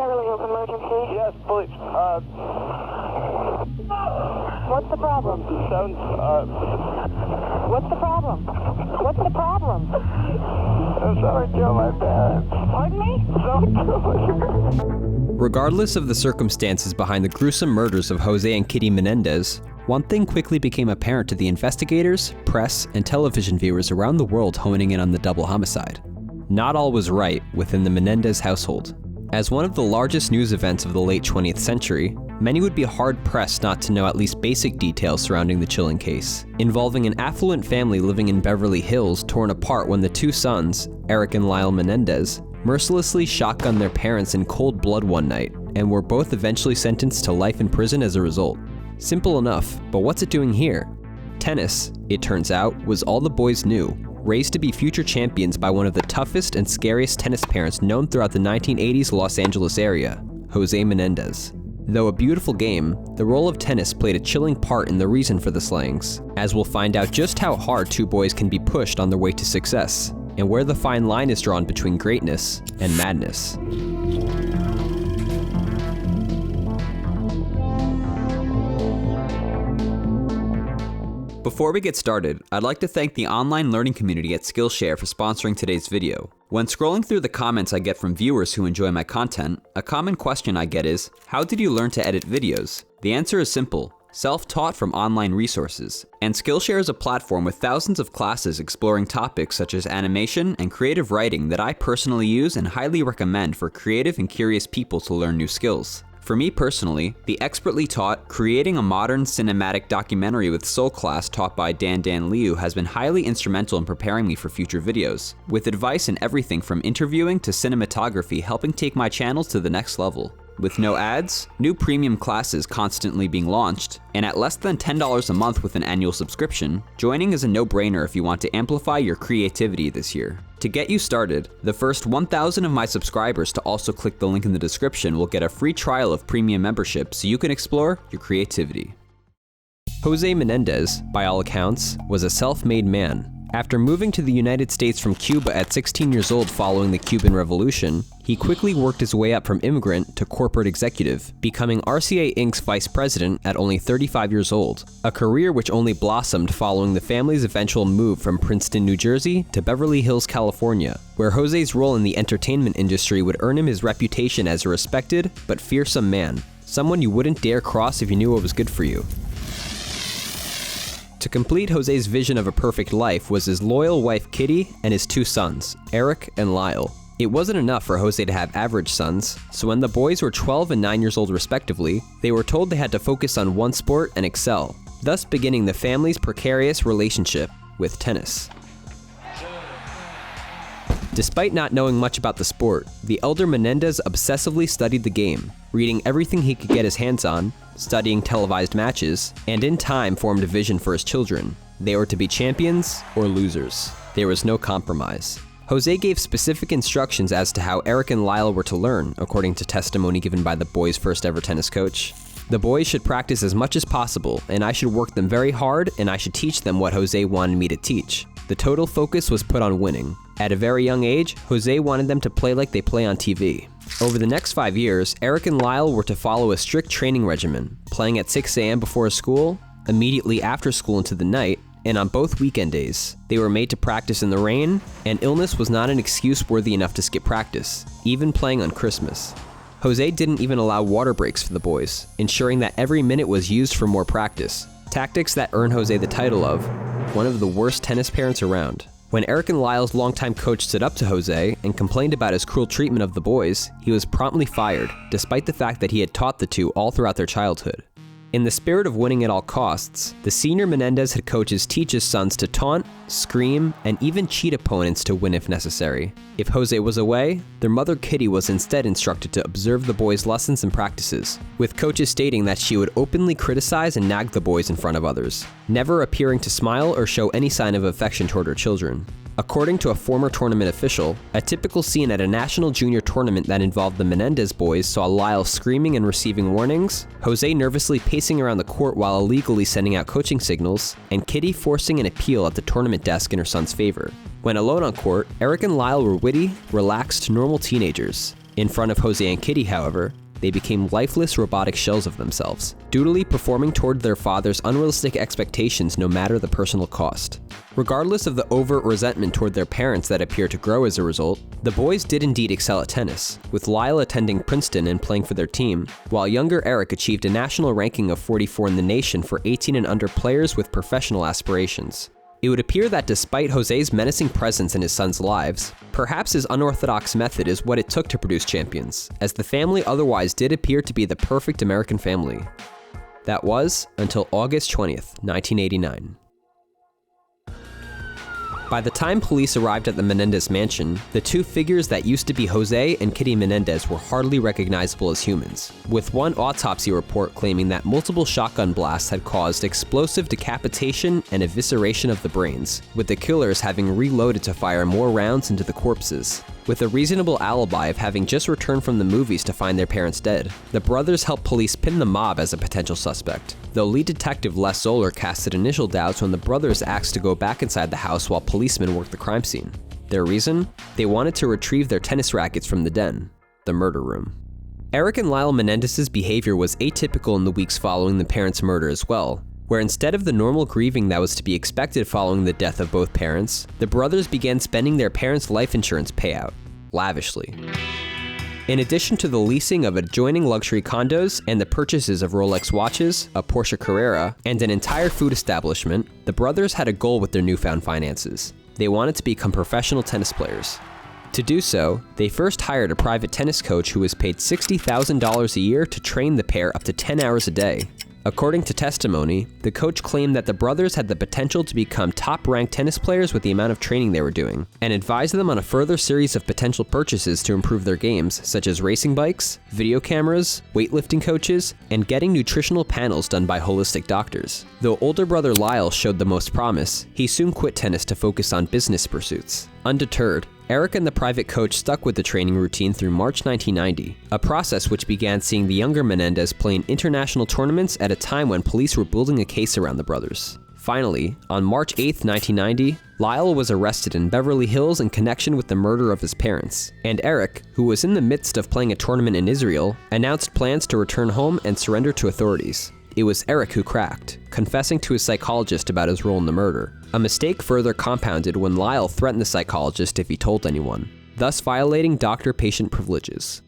Beverly Hills emergency. Yes, please. What's the problem? What's the problem? What's the problem? Someone killed my parents. Pardon me? Someone killed my Regardless of the circumstances behind the gruesome murders of Jose and Kitty Menendez, one thing quickly became apparent to the investigators, press, and television viewers around the world honing in on the double homicide. Not all was right within the Menendez household. As one of the largest news events of the late 20th century, many would be hard-pressed not to know at least basic details surrounding the chilling case, involving an affluent family living in Beverly Hills torn apart when the two sons, Erik and Lyle Menendez, mercilessly shotgunned their parents in cold blood one night, and were both eventually sentenced to life in prison as a result. Simple enough, but what's it doing here? Tennis, it turns out, was all the boys knew, raised to be future champions by one of the toughest and scariest tennis parents known throughout the 1980s Los Angeles area, Jose Menendez. Though a beautiful game, the role of tennis played a chilling part in the reason for the slayings, as we'll find out just how hard two boys can be pushed on their way to success, and where the fine line is drawn between greatness and madness. Before we get started, I'd like to thank the online learning community at Skillshare for sponsoring today's video. When scrolling through the comments I get from viewers who enjoy my content, a common question I get is, how did you learn to edit videos? The answer is simple: self-taught from online resources. And Skillshare is a platform with thousands of classes exploring topics such as animation and creative writing that I personally use and highly recommend for creative and curious people to learn new skills. For me personally, the expertly taught Creating a Modern Cinematic Documentary with Soul class taught by Dan Liu has been highly instrumental in preparing me for future videos, with advice in everything from interviewing to cinematography helping take my channels to the next level. With no ads, new premium classes constantly being launched, and at less than $10 a month with an annual subscription, joining is a no-brainer if you want to amplify your creativity this year. To get you started, the first 1,000 of my subscribers to also click the link in the description will get a free trial of premium membership so you can explore your creativity. Jose Menendez, by all accounts, was a self-made man. After moving to the United States from Cuba at 16 years old following the Cuban Revolution, he quickly worked his way up from immigrant to corporate executive, becoming RCA Inc.'s vice president at only 35 years old, a career which only blossomed following the family's eventual move from Princeton, New Jersey to Beverly Hills, California, where Jose's role in the entertainment industry would earn him his reputation as a respected but fearsome man, someone you wouldn't dare cross if you knew what was good for you. To complete Jose's vision of a perfect life was his loyal wife Kitty and his two sons, Erik and Lyle. It wasn't enough for Jose to have average sons, so when the boys were 12 and 9 years old respectively, they were told they had to focus on one sport and excel, thus beginning the family's precarious relationship with tennis. Despite not knowing much about the sport, the elder Menendez obsessively studied the game, reading everything he could get his hands on, studying televised matches, and in time formed a vision for his children. They were to be champions or losers. There was no compromise. Jose gave specific instructions as to how Erik and Lyle were to learn, according to testimony given by the boys' first ever tennis coach. The boys should practice as much as possible, and I should work them very hard, and I should teach them what Jose wanted me to teach. The total focus was put on winning. At a very young age, Jose wanted them to play like they play on TV. Over the next 5 years, Erik and Lyle were to follow a strict training regimen, playing at 6 a.m. before school, immediately after school into the night, and on both weekend days. They were made to practice in the rain, and illness was not an excuse worthy enough to skip practice, even playing on Christmas. Jose didn't even allow water breaks for the boys, ensuring that every minute was used for more practice, tactics that earned Jose the title of one of the worst tennis parents around. When Erik and Lyle's longtime coach stood up to Jose and complained about his cruel treatment of the boys, he was promptly fired, despite the fact that he had taught the two all throughout their childhood. In the spirit of winning at all costs, the senior Menendez head coaches teach his sons to taunt, scream, and even cheat opponents to win if necessary. If Jose was away, their mother Kitty was instead instructed to observe the boys' lessons and practices, with coaches stating that she would openly criticize and nag the boys in front of others, never appearing to smile or show any sign of affection toward her children. According to a former tournament official, a typical scene at a national junior tournament that involved the Menendez boys saw Lyle screaming and receiving warnings, Jose nervously pacing around the court while illegally sending out coaching signals, and Kitty forcing an appeal at the tournament desk in her son's favor. When alone on court, Erik and Lyle were witty, relaxed, normal teenagers. In front of Jose and Kitty, however, they became lifeless robotic shells of themselves, dutifully performing toward their father's unrealistic expectations no matter the personal cost. Regardless of the overt resentment toward their parents that appeared to grow as a result, the boys did indeed excel at tennis, with Lyle attending Princeton and playing for their team, while younger Erik achieved a national ranking of 44 in the nation for 18 and under players with professional aspirations. It would appear that despite Jose's menacing presence in his sons' lives, perhaps his unorthodox method is what it took to produce champions, as the family otherwise did appear to be the perfect American family. That was until August 20th, 1989. By the time police arrived at the Menendez mansion, the two figures that used to be Jose and Kitty Menendez were hardly recognizable as humans, with one autopsy report claiming that multiple shotgun blasts had caused explosive decapitation and evisceration of the brains, with the killers having reloaded to fire more rounds into the corpses. With a reasonable alibi of having just returned from the movies to find their parents dead, the brothers helped police pin the mob as a potential suspect, though lead detective Les Zoller casted initial doubts when the brothers asked to go back inside the house while policemen worked the crime scene. Their reason? They wanted to retrieve their tennis rackets from the den, the murder room. Erik and Lyle Menendez's behavior was atypical in the weeks following the parents' murder as well, where instead of the normal grieving that was to be expected following the death of both parents, the brothers began spending their parents' life insurance payout, lavishly. In addition to the leasing of adjoining luxury condos and the purchases of Rolex watches, a Porsche Carrera, and an entire food establishment, the brothers had a goal with their newfound finances. They wanted to become professional tennis players. To do so, they first hired a private tennis coach who was paid $60,000 a year to train the pair up to 10 hours a day. According to testimony, the coach claimed that the brothers had the potential to become top-ranked tennis players with the amount of training they were doing, and advised them on a further series of potential purchases to improve their games, such as racing bikes, video cameras, weightlifting coaches, and getting nutritional panels done by holistic doctors. Though older brother Lyle showed the most promise, he soon quit tennis to focus on business pursuits. Undeterred, Erik and the private coach stuck with the training routine through March 1990, a process which began seeing the younger Menendez play in international tournaments at a time when police were building a case around the brothers. Finally, on March 8, 1990, Lyle was arrested in Beverly Hills in connection with the murder of his parents, and Erik, who was in the midst of playing a tournament in Israel, announced plans to return home and surrender to authorities. It was Erik who cracked, confessing to his psychologist about his role in the murder, a mistake further compounded when Lyle threatened the psychologist if he told anyone, thus violating doctor-patient privileges.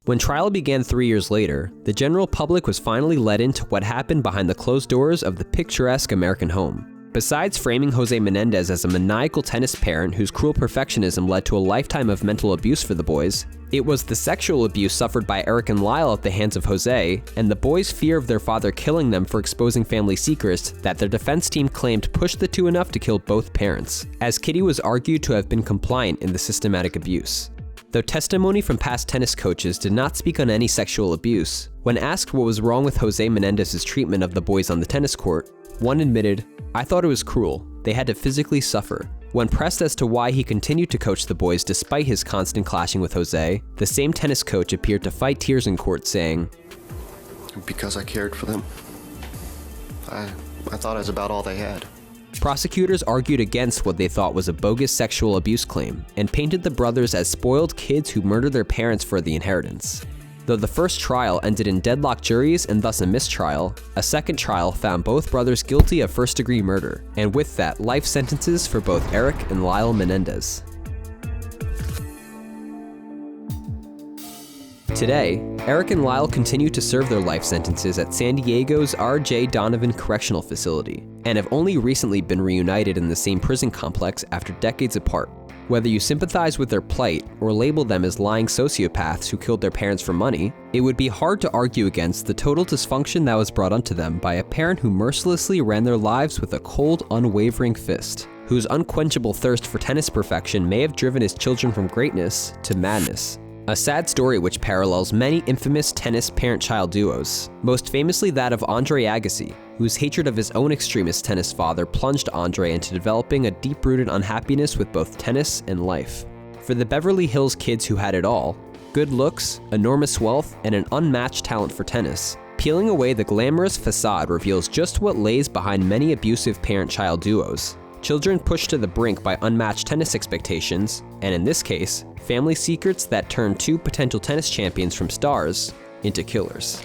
When trial began 3 years later, the general public was finally let into what happened behind the closed doors of the picturesque American home. Besides framing Jose Menendez as a maniacal tennis parent whose cruel perfectionism led to a lifetime of mental abuse for the boys, it was the sexual abuse suffered by Erik and Lyle at the hands of Jose, and the boys' fear of their father killing them for exposing family secrets that their defense team claimed pushed the two enough to kill both parents, as Kitty was argued to have been compliant in the systematic abuse. Though testimony from past tennis coaches did not speak on any sexual abuse, when asked what was wrong with Jose Menendez's treatment of the boys on the tennis court, one admitted, "I thought it was cruel. They had to physically suffer." When pressed as to why he continued to coach the boys despite his constant clashing with Jose, the same tennis coach appeared to fight tears in court, saying, "Because I cared for them. I thought it was about all they had." Prosecutors argued against what they thought was a bogus sexual abuse claim and painted the brothers as spoiled kids who murdered their parents for the inheritance. Though the first trial ended in deadlocked juries and thus a mistrial, a second trial found both brothers guilty of first-degree murder, and with that, life sentences for both Erik and Lyle Menendez. Today, Erik and Lyle continue to serve their life sentences at San Diego's R.J. Donovan Correctional Facility, and have only recently been reunited in the same prison complex after decades apart. Whether you sympathize with their plight or label them as lying sociopaths who killed their parents for money, it would be hard to argue against the total dysfunction that was brought onto them by a parent who mercilessly ran their lives with a cold, unwavering fist, whose unquenchable thirst for tennis perfection may have driven his children from greatness to madness. A sad story which parallels many infamous tennis parent-child duos, most famously that of Andre Agassi, whose hatred of his own extremist tennis father plunged Andre into developing a deep-rooted unhappiness with both tennis and life. For the Beverly Hills kids who had it all, good looks, enormous wealth, and an unmatched talent for tennis, peeling away the glamorous facade reveals just what lays behind many abusive parent-child duos. children pushed to the brink by unmatched tennis expectations, and in this case, family secrets that turned two potential tennis champions from stars into killers.